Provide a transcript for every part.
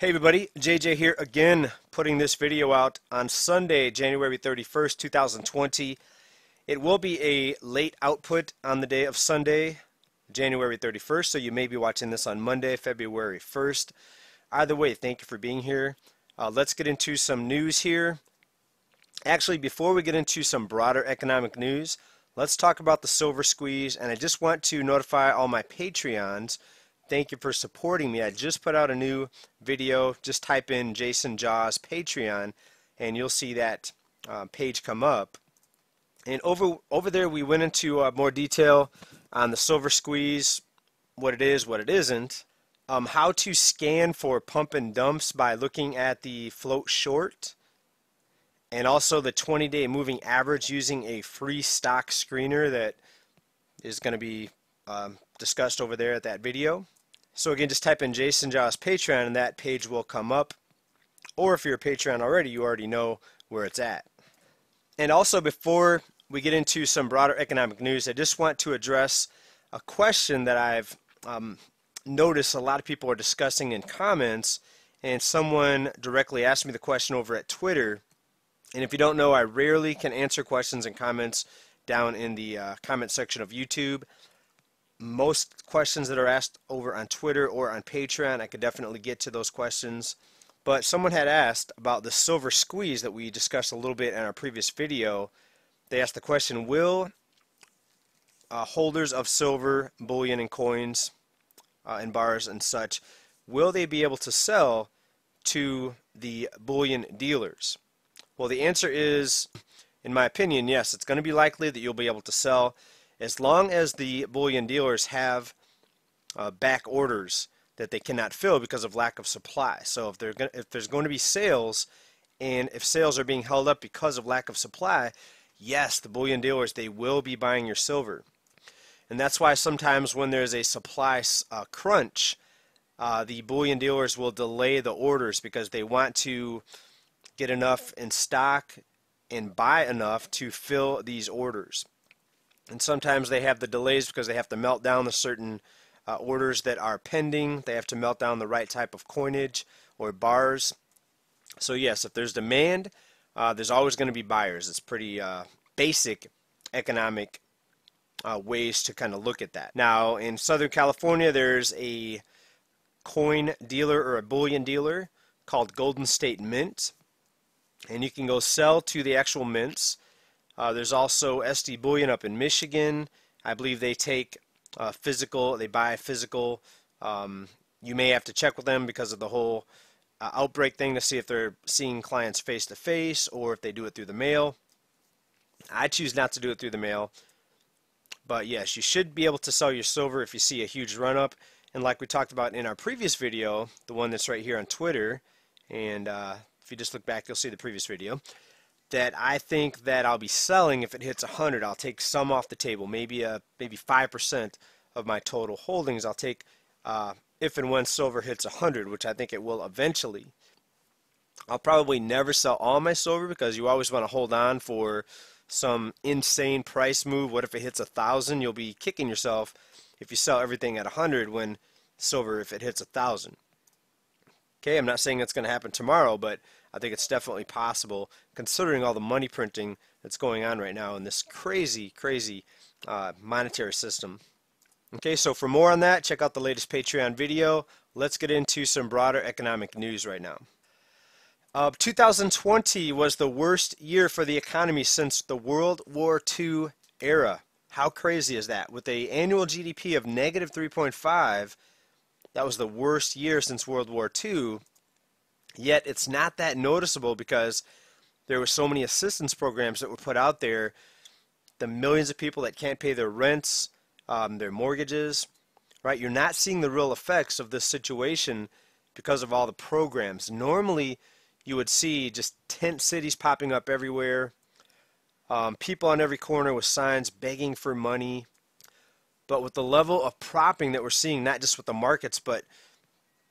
Hey everybody, JJ here again, putting this video out on Sunday, January 31st, 2020. It will be a late output on the day of Sunday, January 31st, so you may be watching this on Monday, February 1st. Either way, thank you for being here. Let's get into some news here. Actually, before we get into some broader economic news, let's talk about the silver squeeze, and I just want to notify all my Patreons. Thank you for supporting me. I just put out a new video. Just type in Jason Jaws Patreon and you'll see that page come up. And over there we went into more detail on the silver squeeze, what it is, what it isn't, how to scan for pump and dumps by looking at the float short, and also the 20-day moving average using a free stock screener that is going to be discussed over there at that video. So again, just type in Jason Jaws Patreon and that page will come up. Or if you're a Patreon already, you already know where it's at. And also, before we get into some broader economic news, I just want to address a question that I've noticed a lot of people are discussing in comments, and someone directly asked me the question over at Twitter. And if you don't know, I rarely can answer questions and comments down in the comment section of YouTube. Most questions that are asked over on Twitter or on Patreon, I could definitely get to those questions. But someone had asked about the silver squeeze that we discussed a little bit in our previous video. They asked the question, will holders of silver, bullion, and coins, and bars and such, will they be able to sell to the bullion dealers? Well, the answer is, in my opinion, yes. It's going to be likely that you'll be able to sell as long as the bullion dealers have back orders that they cannot fill because of lack of supply. So if there's going to be sales, and if sales are being held up because of lack of supply, yes, the bullion dealers, they will be buying your silver. And that's why sometimes when there's a supply crunch, the bullion dealers will delay the orders because they want to get enough in stock and buy enough to fill these orders. And sometimes they have the delays because they have to melt down the certain orders that are pending. They have to melt down the right type of coinage or bars. So yes, if there's demand, there's always going to be buyers. It's pretty basic economic ways to kind of look at that. Now in Southern California, there's a coin dealer or a bullion dealer called Golden State Mint, and you can go sell to the actual mints. There's also SD Bullion up in Michigan. I believe they take physical, they buy physical. You may have to check with them because of the whole outbreak thing to see if they're seeing clients face to face or if they do it through the mail. I choose not to do it through the mail. But yes, you should be able to sell your silver if you see a huge run up. And like we talked about in our previous video, the one that's right here on Twitter, and if you just look back, you'll see the previous video, that I think that I'll be selling if it hits 100. I'll take some off the table, maybe 5% of my total holdings. I'll take if and when silver hits 100, which I think it will eventually. I'll probably never sell all my silver because you always want to hold on for some insane price move. What if it hits 1,000? You'll be kicking yourself if you sell everything at 100 when silver, if it hits 1,000. Okay, I'm not saying it's going to happen tomorrow, but I think it's definitely possible considering all the money printing that's going on right now in this crazy monetary system. Okay, so for more on that, check out the latest Patreon video. Let's get into some broader economic news right now. 2020 was the worst year for the economy since the World War II era. How crazy is that? With an annual GDP of negative 3.5, that was the worst year since World War II. Yet it's not that noticeable because there were so many assistance programs that were put out there. The millions of people that can't pay their rents, their mortgages, right? You're not seeing the real effects of this situation because of all the programs. Normally, you would see just tent cities popping up everywhere, people on every corner with signs begging for money. But with the level of propping that we're seeing, not just with the markets, but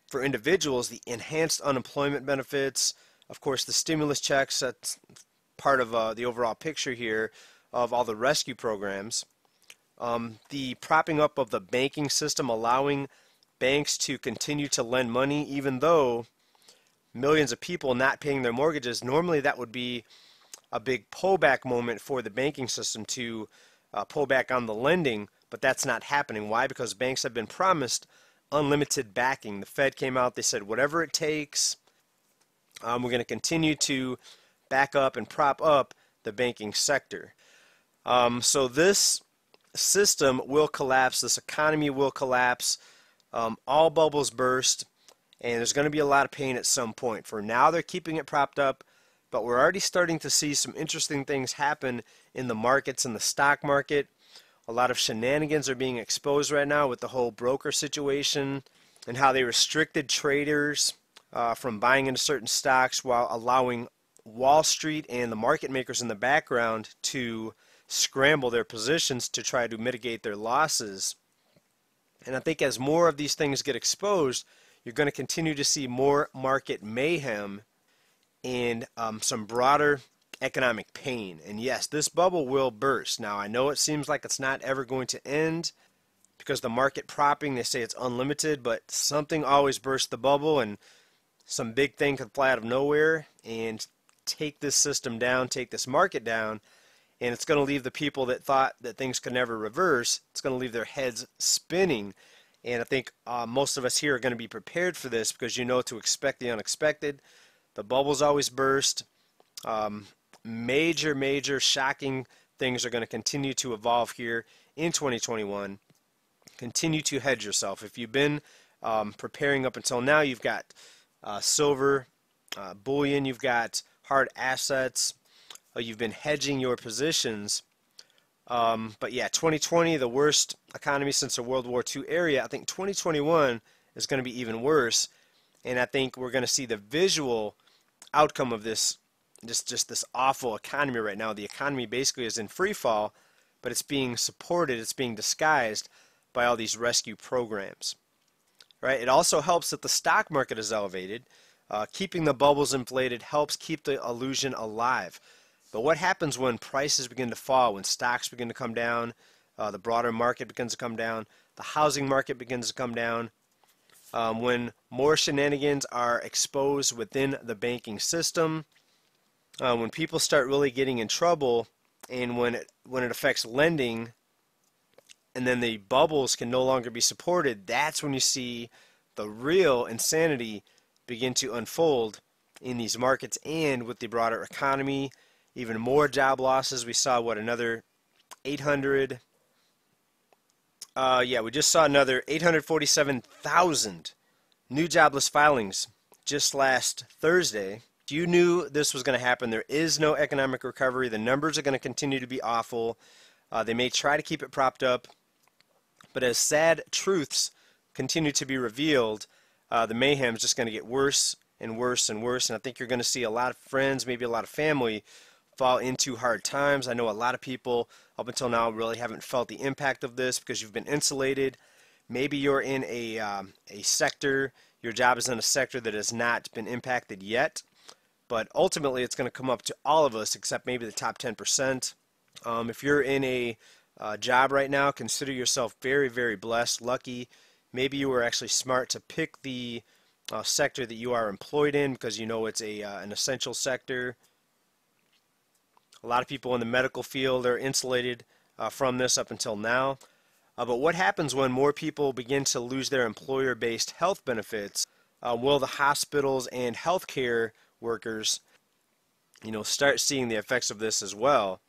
for individuals, the enhanced unemployment benefits, of course the stimulus checks, that's part of the overall picture here of all the rescue programs. The propping up of the banking system, allowing banks to continue to lend money even though millions of people not paying their mortgages, normally that would be a big pullback moment for the banking system to pull back on the lending, but that's not happening. Why? Because banks have been promised unlimited backing. The Fed came out, they said whatever it takes, we're going to continue to back up and prop up the banking sector. So this system will collapse, this economy will collapse, all bubbles burst, and there's going to be a lot of pain at some point. For now, they're keeping it propped up, but we're already starting to see some interesting things happen in the markets, in the stock market. A lot of shenanigans are being exposed right now with the whole broker situation and how they restricted traders from buying into certain stocks while allowing Wall Street and the market makers in the background to scramble their positions to try to mitigate their losses. And I think as more of these things get exposed, you're going to continue to see more market mayhem and some broader economic pain. And yes, this bubble will burst. Now, I know it seems like it's not ever going to end because the market propping, they say it's unlimited, but something always bursts the bubble, and some big thing could fly out of nowhere and take this system down, take this market down, and it's going to leave the people that thought that things could never reverse, it's going to leave their heads spinning. And I think most of us here are going to be prepared for this because you know to expect the unexpected. The bubbles always burst. Major shocking things are going to continue to evolve here in 2021. Continue to hedge yourself. If you've been preparing up until now, you've got silver, bullion, you've got hard assets, you've been hedging your positions. But yeah, 2020, the worst economy since the World War II era. I think 2021 is going to be even worse, and I think we're going to see the visual outcome of this, just this awful economy right now. The economy basically is in free fall, but it's being supported, it's being disguised by all these rescue programs. Right? It also helps that the stock market is elevated. Keeping the bubbles inflated helps keep the illusion alive. But what happens when prices begin to fall, when stocks begin to come down, the broader market begins to come down, the housing market begins to come down, when more shenanigans are exposed within the banking system, when people start really getting in trouble, and when it affects lending, and then the bubbles can no longer be supported, that's when you see the real insanity begin to unfold in these markets and with the broader economy. Even more job losses. We saw another 800. We just saw another 847,000 new jobless filings just last Thursday. You knew this was going to happen. There is no economic recovery. The numbers are going to continue to be awful. They may try to keep it propped up, but as sad truths continue to be revealed, the mayhem is just going to get worse and worse and worse. And I think you're going to see a lot of friends, maybe a lot of family, fall into hard times. I know a lot of people up until now really haven't felt the impact of this because you've been insulated. Maybe you're in a sector, your job is in a sector that has not been impacted yet, but ultimately it's going to come up to all of us except maybe the top 10%. If you're in a job right now, consider yourself very, very blessed, lucky. Maybe you were actually smart to pick the sector that you are employed in because you know it's an essential sector. A lot of people in the medical field are insulated from this up until now. But what happens when more people begin to lose their employer-based health benefits? Will the hospitals and healthcare workers, start seeing the effects of this as well?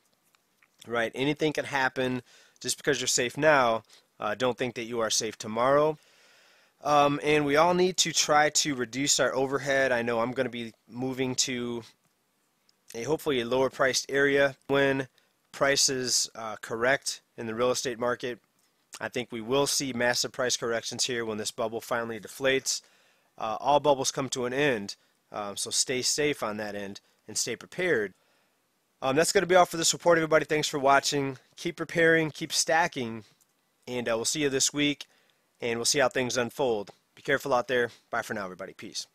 Right? Anything can happen. Just because you're safe now, don't think that you are safe tomorrow. And we all need to try to reduce our overhead. I know I'm going to be moving to hopefully a lower priced area when prices correct in the real estate market. I think we will see massive price corrections here when this bubble finally deflates. All bubbles come to an end, so stay safe on that end and stay prepared. That's going to be all for this report, everybody. Thanks for watching. Keep preparing, keep stacking, and we'll see you this week, and we'll see how things unfold. Be careful out there. Bye for now, everybody. Peace.